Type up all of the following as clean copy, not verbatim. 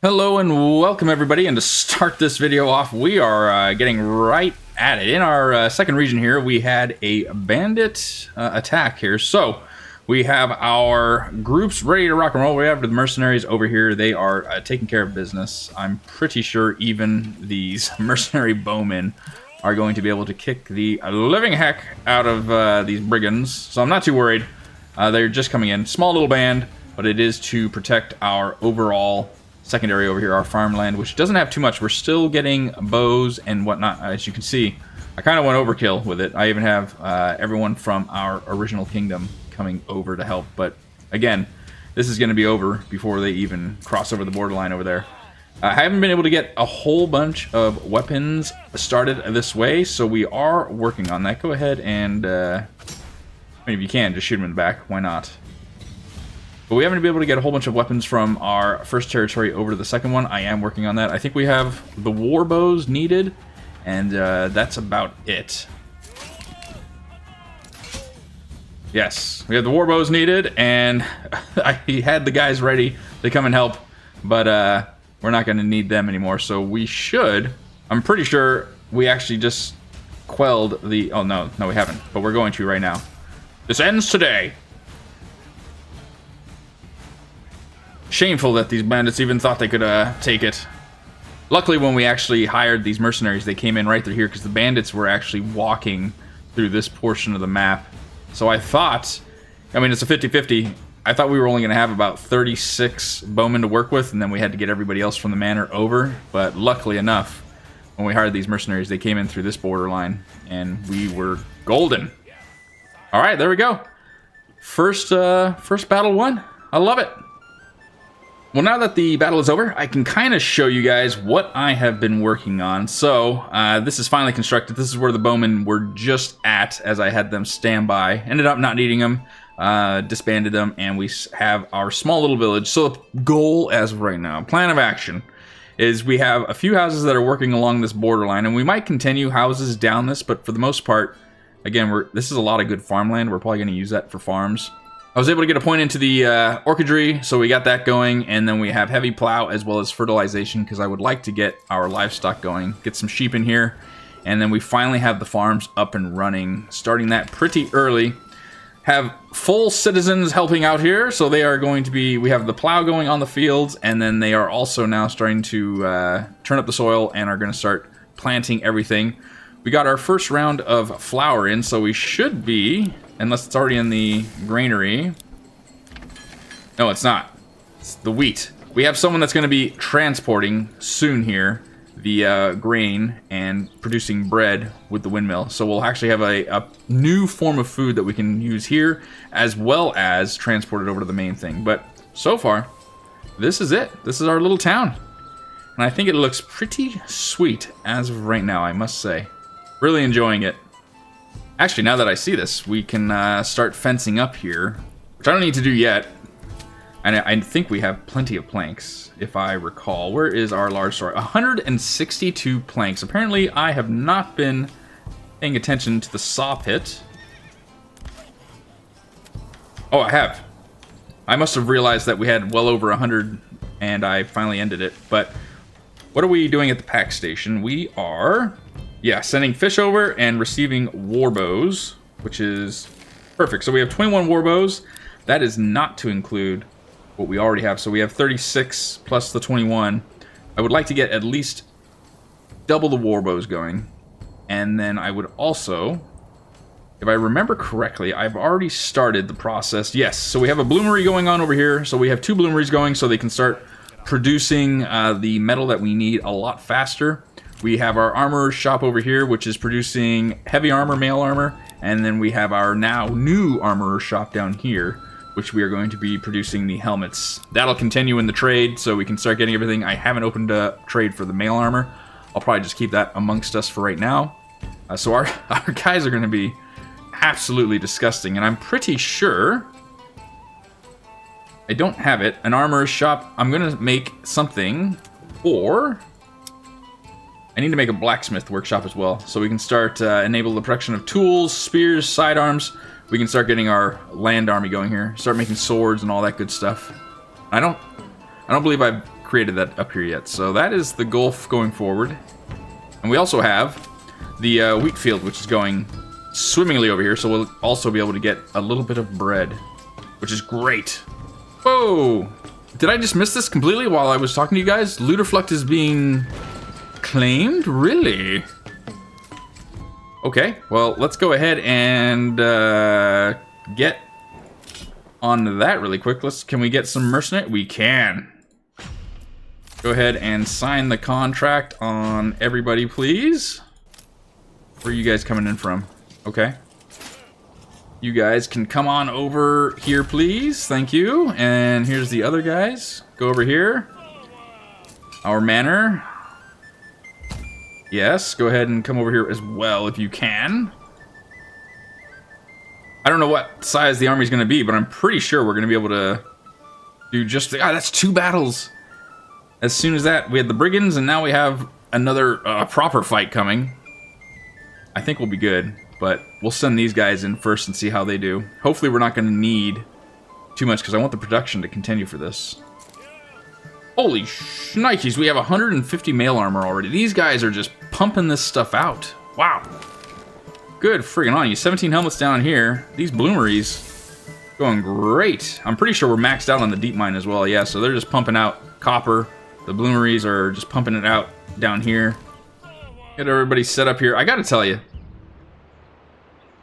Hello and welcome everybody, and to start this video off, we are getting right at it. In our second region here, we had a bandit attack here. So we have our groups ready to rock and roll. We have the mercenaries over here. They are taking care of business. I'm pretty sure even these mercenary bowmen are going to be able to kick the living heck out of these brigands. So I'm not too worried. They're just coming in. Small little band, but it is to protect our overall secondary over here, our farmland, which doesn't have too much. We're still getting bows and whatnot. As you can see, I kind of went overkill with it. I even have everyone from our original kingdom coming over to help. But again, this is going to be over before they even cross over the borderline over there. I haven't been able to get a whole bunch of weapons started this way, so we are working on that. Go ahead and, I mean, if you can, just shoot them in the back. Why not? But we haven't been able to get a whole bunch of weapons from our first territory over to the second one. I am working on that. I think we have the war bows needed, and that's about it. Yes, we have the war bows needed, and I had the guys ready to come and help, but we're not going to need them anymore. So we should, I'm pretty sure we actually just quelled the, oh no, we haven't, but we're going to right now. This ends today. Shameful that these bandits even thought they could take it. Luckily, when we actually hired these mercenaries, they came in right through here because the bandits were actually walking through this portion of the map. So I thought, I mean, it's a 50-50. I thought we were only going to have about 36 bowmen to work with, and then we had to get everybody else from the manor over. But luckily enough, when we hired these mercenaries, they came in through this borderline, and we were golden. All right, there we go. First battle won. I love it. Well, now that the battle is over, I can kind of show you guys what I have been working on. So, this is finally constructed. This is where the bowmen were just at as I had them stand by. Ended up not needing them, disbanded them, and we have our small little village. So, the goal as of right now, plan of action, is we have a few houses that are working along this borderline, and we might continue houses down this, but for the most part, again, this is a lot of good farmland. We're probably going to use that for farms. I was able to get a point into the orchardry, so we got that going, and then we have heavy plow as well as fertilization, because I would like to get our livestock going, get some sheep in here, and then we finally have the farms up and running, starting that pretty early. Have full citizens helping out here, so they are going to be, we have the plow going on the fields, and then they are also now starting to turn up the soil and are going to start planting everything. We got our first round of flour in, so we should be, unless it's already in the granary. No, it's not. It's the wheat. We have someone that's going to be transporting soon here the grain and producing bread with the windmill. So we'll actually have a new form of food that we can use here, as well as transport it over to the main thing. But so far, this is it. This is our little town. And I think it looks pretty sweet as of right now, I must say. Really enjoying it. Actually, now that I see this, we can start fencing up here, which I don't need to do yet. And I think we have plenty of planks, if I recall. Where is our large store? 162 planks. Apparently, I have not been paying attention to the saw pit. Oh, I have. I must have realized that we had well over 100, and I finally ended it. But what are we doing at the pack station? We are... yeah, sending fish over and receiving war bows, which is perfect. So we have 21 war bows. That is not to include what we already have. So we have 36 plus the 21. I would like to get at least double the war bows going. And then I would also, if I remember correctly, I've already started the process. Yes, so we have a bloomery going on over here. So we have 2 bloomeries going so they can start producing the metal that we need a lot faster. We have our armorer's shop over here, which is producing heavy armor, mail armor, and then we have our now new armorer's shop down here, which we are going to be producing the helmets. That'll continue in the trade, so we can start getting everything. I haven't opened a trade for the mail armor. I'll probably just keep that amongst us for right now. So our guys are going to be absolutely disgusting, and I'm pretty sure I don't have it. An armorer's shop. I'm going to make something, or I need to make a blacksmith workshop as well, so we can start enable the production of tools, spears, sidearms. We can start getting our land army going here. Start making swords and all that good stuff. I don't believe I've created that up here yet. So that is the Gulf going forward. And we also have the wheat field, which is going swimmingly over here. So we'll also be able to get a little bit of bread, which is great. Whoa! Did I just miss this completely while I was talking to you guys? Leuter Flucht is being claimed? Really? Okay, well, let's go ahead and get onto that really quick. Can we get some mercenary? We can. Go ahead and sign the contract on everybody, please. Where are you guys coming in from? Okay. You guys can come on over here, please. Thank you. And here's the other guys. Go over here. Our manor. Yes, go ahead and come over here as well if you can. I don't know what size the army's going to be, but I'm pretty sure we're going to be able to do just... that's 2 battles. As soon as that, we had the brigands, and now we have another proper fight coming. I think we'll be good, but we'll send these guys in first and see how they do. Hopefully we're not going to need too much, because I want the production to continue for this. Holy shnikes, we have 150 mail armor already. These guys are just pumping this stuff out. Wow. Good friggin' on you. 17 helmets down here. These bloomeries going great. I'm pretty sure we're maxed out on the deep mine as well. Yeah, so they're just pumping out copper. The bloomeries are just pumping it out down here. Get everybody set up here. I gotta tell you,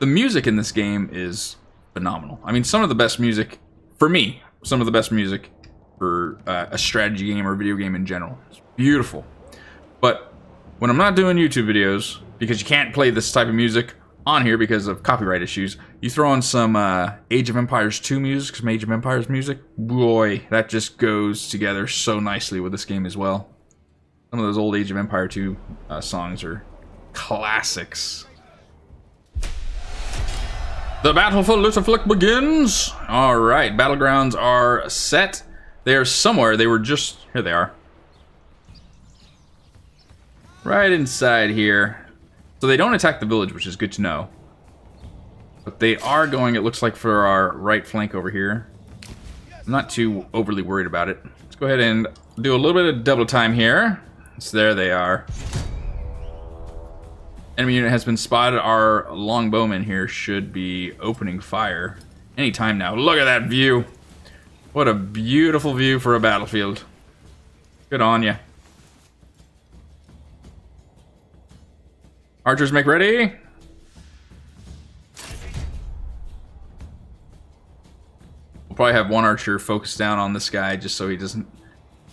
the music in this game is phenomenal. I mean, some of the best music, for me, some of the best music for a strategy game or video game in general. It's beautiful. But when I'm not doing YouTube videos, because you can't play this type of music on here because of copyright issues, you throw on some Age of Empires 2 music, some Age of Empires music, boy, that just goes together so nicely with this game as well. Some of those old Age of Empire 2 songs are classics. The battle for Leuter Flucht begins! Alright, battlegrounds are set. They are somewhere. They were just... Here they are. Right inside here. So they don't attack the village, which is good to know. But they are going, it looks like, for our right flank over here. I'm not too overly worried about it. Let's go ahead and do a little bit of double time here. So there they are. Enemy unit has been spotted. Our longbowmen here should be opening fire anytime now. Look at that view. What a beautiful view for a battlefield. Good on ya. Archers, make ready. We'll probably have one archer focus down on this guy just so he doesn't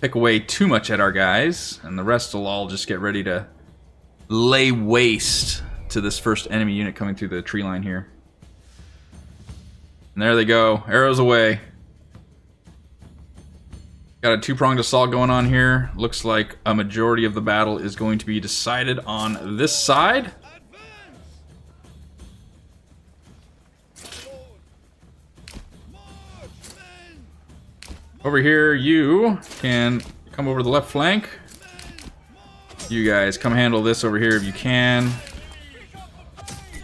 pick away too much at our guys. And the rest will all just get ready to lay waste to this first enemy unit coming through the tree line here. And there they go. Arrows away. Got a 2-pronged assault going on here. Looks like a majority of the battle is going to be decided on this side. Over here, you can come over the left flank. You guys come handle this over here if you can.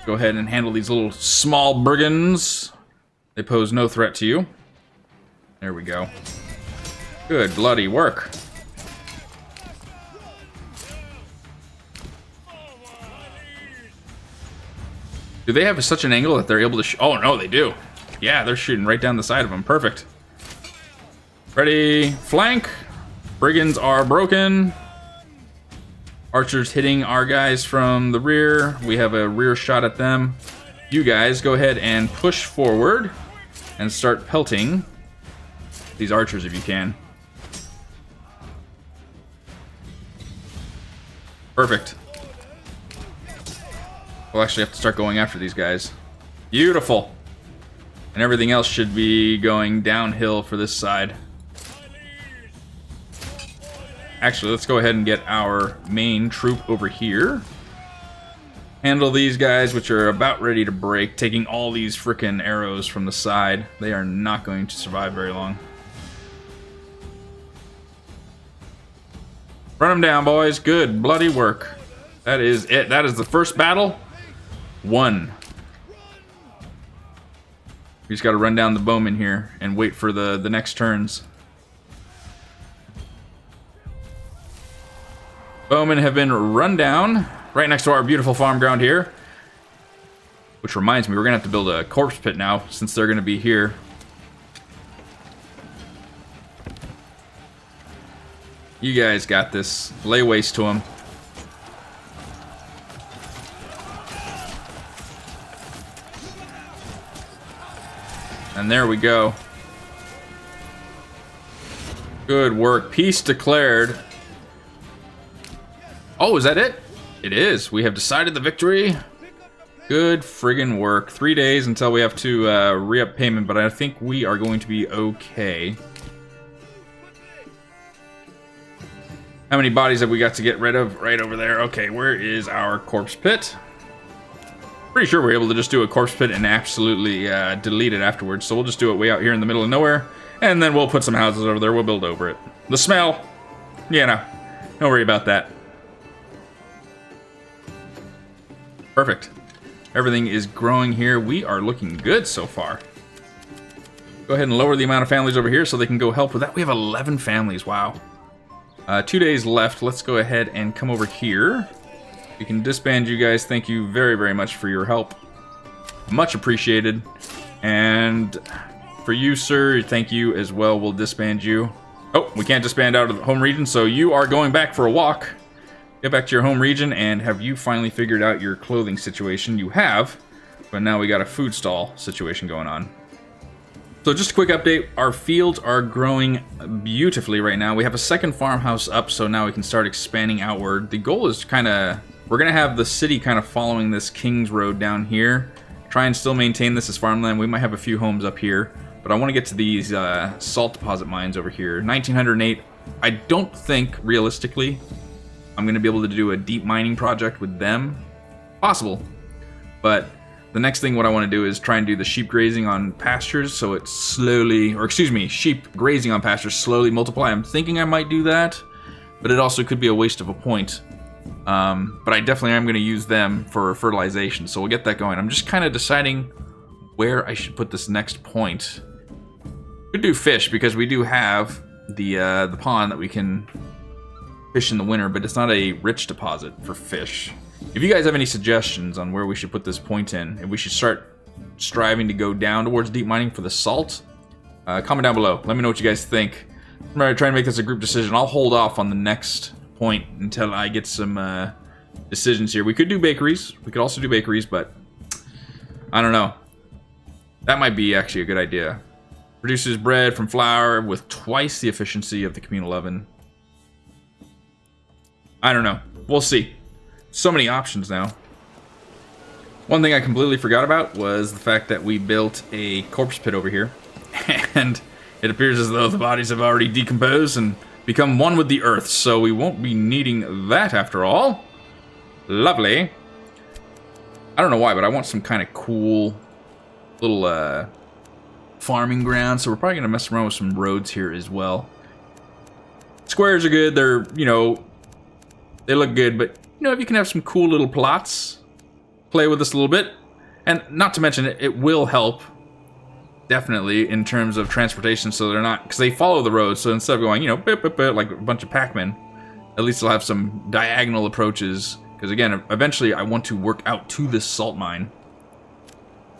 Go ahead and handle these little small brigands. They pose no threat to you. There we go. Good bloody work. Do they have such an angle that they're able to oh, no, they do. Yeah, they're shooting right down the side of them. Perfect. Ready, flank. Brigands are broken. Archers hitting our guys from the rear. We have a rear shot at them. You guys go ahead and push forward and start pelting these archers if you can. Perfect. We'll actually have to start going after these guys. Beautiful. And everything else should be going downhill for this side. Actually, let's go ahead and get our main troop over here. Handle these guys, which are about ready to break, taking all these frickin' arrows from the side. They are not going to survive very long. Run them down, boys. Good bloody work. That is it. That is the first battle. Won. We just got to run down the bowmen here and wait for the next turns. Bowmen have been run down right next to our beautiful farm ground here. Which reminds me, we're going to have to build a corpse pit now, since they're going to be here. You guys got this. Lay waste to them. And there we go. Good work. Peace declared. Oh, is that it? It is. We have decided the victory. Good friggin' work. 3 days until we have to re-up payment, but I think we are going to be okay. How many bodies have we got to get rid of? Right over there. Okay, where is our corpse pit? Pretty sure we're able to just do a corpse pit and absolutely delete it afterwards, so we'll just do it way out here in the middle of nowhere, and then we'll put some houses over there. We'll build over it. The smell, you know, don't worry about that. Perfect. Everything is growing here. We are looking good so far. Go ahead and lower the amount of families over here so they can go help with that. We have 11 families. Wow. 2 days left. Let's go ahead and come over here. We can disband you guys. Thank you very, very much for your help. Much appreciated. And for you, sir, thank you as well. We'll disband you. Oh, we can't disband out of the home region, so you are going back for a walk. Get back to your home region, and have you finally figured out your clothing situation? You have, but now we got a food stall situation going on. So just a quick update, our fields are growing beautifully right now. We have a second farmhouse up, so now we can start expanding outward. The goal is kind of, we're going to have the city kind of following this King's Road down here. Try and still maintain this as farmland. We might have a few homes up here, but I want to get to these salt deposit mines over here. 1908, I don't think, realistically, I'm going to be able to do a deep mining project with them. Possible. But the next thing what I want to do is try and do the sheep grazing on pastures so it slowly, or excuse me, sheep grazing on pastures slowly multiply. I'm thinking I might do that, but it also could be a waste of a point. But I definitely am going to use them for fertilization, so we'll get that going. I'm just kind of deciding where I should put this next point. Could do fish, because we do have the pond that we can fish in the winter, but it's not a rich deposit for fish. If you guys have any suggestions on where we should put this point in, if we should start striving to go down towards deep mining for the salt, comment down below. Let me know what you guys think. I'm going to try and make this a group decision. I'll hold off on the next point until I get some decisions here. We could do bakeries. We could also do bakeries, but I don't know. That might be actually a good idea. Produces bread from flour with twice the efficiency of the communal oven. I don't know. We'll see. So many options now. One thing I completely forgot about was the fact that we built a corpse pit over here. And it appears as though the bodies have already decomposed and become one with the earth. So we won't be needing that after all. Lovely. I don't know why, but I want some kind of cool little farming ground. So we're probably going to mess around with some roads here as well. Squares are good. They're, you know, they look good, but you know, if you can have some cool little plots, play with this a little bit, and not to mention it will help definitely in terms of transportation, so they're not, because they follow the road, so instead of going, you know, bip, bip, bip, like a bunch of Pac-Men, at least they'll have some diagonal approaches, because again, eventually I want to work out to this salt mine.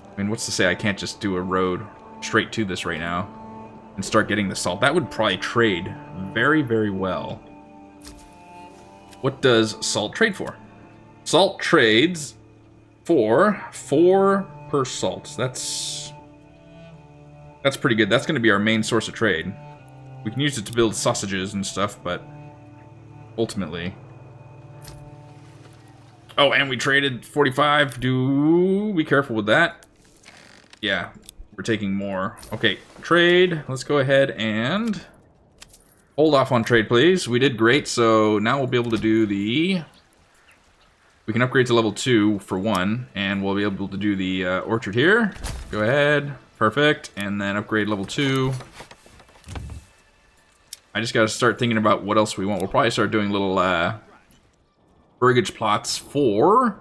I mean, what's to say I can't just do a road straight to this right now and start getting the salt? That would probably trade very, very well. What does salt trade for? Salt trades for 4 per salt. That's pretty good. That's going to be our main source of trade. We can use it to build sausages and stuff, but ultimately... Oh, and we traded 45. Do be careful with that. Yeah, we're taking more. Okay, trade. Let's go ahead and... hold off on trade, please. We did great, so now we'll be able to do the... we can upgrade to level 2 for 1, and we'll be able to do the orchard here. Go ahead. Perfect. And then upgrade level 2. I just gotta start thinking about what else we want. We'll probably start doing little burgage plots for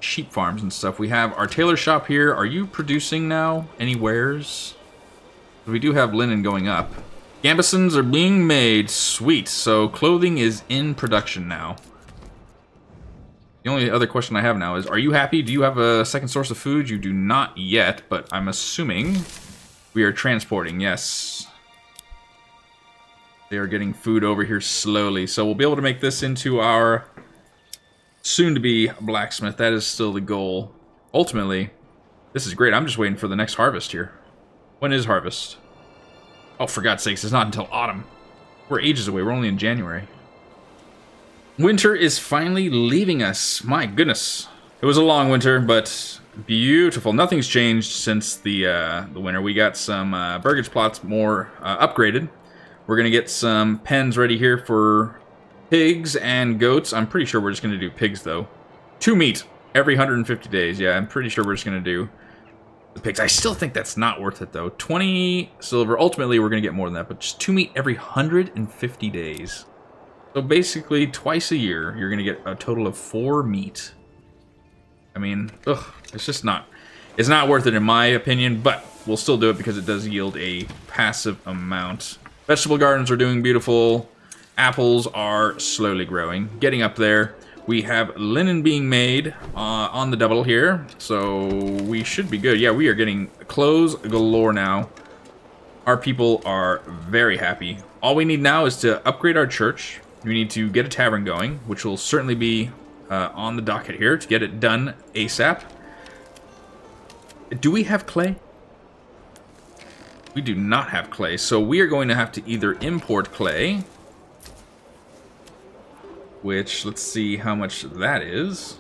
sheep farms and stuff. We have our tailor shop here. Are you producing now any wares? We do have linen going up. Gambesons are being made. Sweet. So clothing is in production now. The only other question I have now is, are you happy? Do you have a second source of food? You do not yet, but I'm assuming we are transporting. Yes. They are getting food over here slowly. So we'll be able to make this into our soon-to-be blacksmith. That is still the goal. Ultimately, this is great. I'm just waiting for the next harvest here. When is harvest? Oh, for God's sakes, it's not until autumn. We're ages away. We're only in January. Winter is finally leaving us. My goodness. It was a long winter, but beautiful. Nothing's changed since the winter. We got some burgage plots more upgraded. We're going to get some pens ready here for pigs and goats. I'm pretty sure we're just going to do pigs, though. 2 meat every 150 days. Yeah, I'm pretty sure we're just going to do the pigs. I still think that's not worth it, though. 20 silver. Ultimately, we're going to get more than that, but just 2 meat every 150 days. So basically, twice a year, you're going to get a total of 4 meat. I mean, ugh, it's just not... It's not worth it in my opinion, but we'll still do it because it does yield a passive amount. Vegetable gardens are doing beautiful. Apples are slowly growing. Getting up there. We have linen being made on the double here, so we should be good. Yeah, we are getting clothes galore now. Our people are very happy. All we need now is to upgrade our church. We need to get a tavern going, which will certainly be on the docket here to get it done ASAP. Do we have clay? We do not have clay, so we are going to have to either import clay, which, let's see how much that is.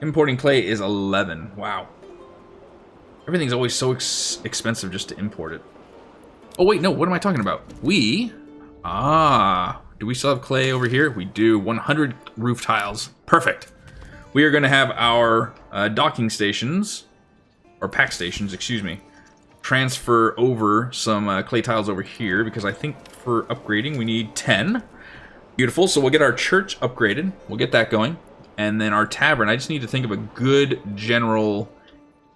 Importing clay is 11. Wow. Everything's always so expensive just to import it. Oh, wait, no, what am I talking about? Do we still have clay over here? We do. 100 roof tiles. Perfect. We are going to have our docking stations, or pack stations, excuse me, transfer over some clay tiles over here, because I think for upgrading we need 10. Beautiful, so we'll get our church upgraded. We'll get that going. And then our tavern, I just need to think of a good general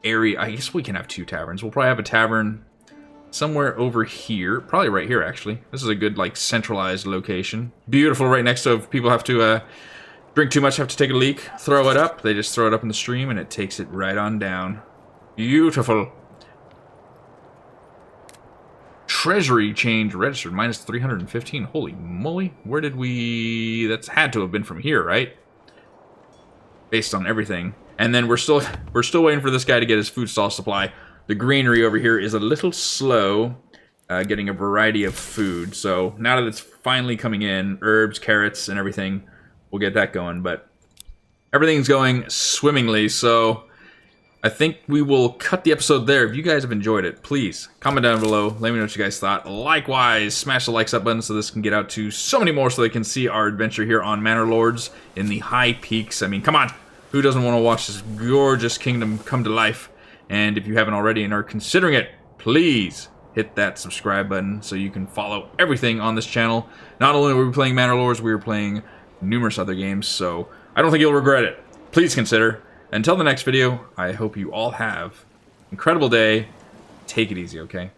area. I guess we can have 2 taverns. We'll probably have a tavern somewhere over here, probably right here actually. This is a good like centralized location. Beautiful, right next to, if people have to drink too much, have to take a leak, throw it up. They just throw it up in the stream and it takes it right on down. Beautiful. Treasury change registered minus 315. Holy moly, where did we... That's had to have been from here, right? Based on everything. And then we're still waiting for this guy to get his food stall supply. The greenery over here is a little slow getting a variety of food. So now that it's finally coming in, herbs, carrots, and everything, we'll get that going. But everything's going swimmingly, so I think we will cut the episode there. If you guys have enjoyed it, please comment down below. Let me know what you guys thought. Likewise, smash the likes up button so this can get out to so many more so they can see our adventure here on Manor Lords in the high peaks. I mean, come on. Who doesn't want to watch this gorgeous kingdom come to life? And if you haven't already and are considering it, please hit that subscribe button so you can follow everything on this channel. Not only are we playing Manor Lords, we are playing numerous other games, so I don't think you'll regret it. Please consider. Until the next video, I hope you all have an incredible day. Take it easy, okay?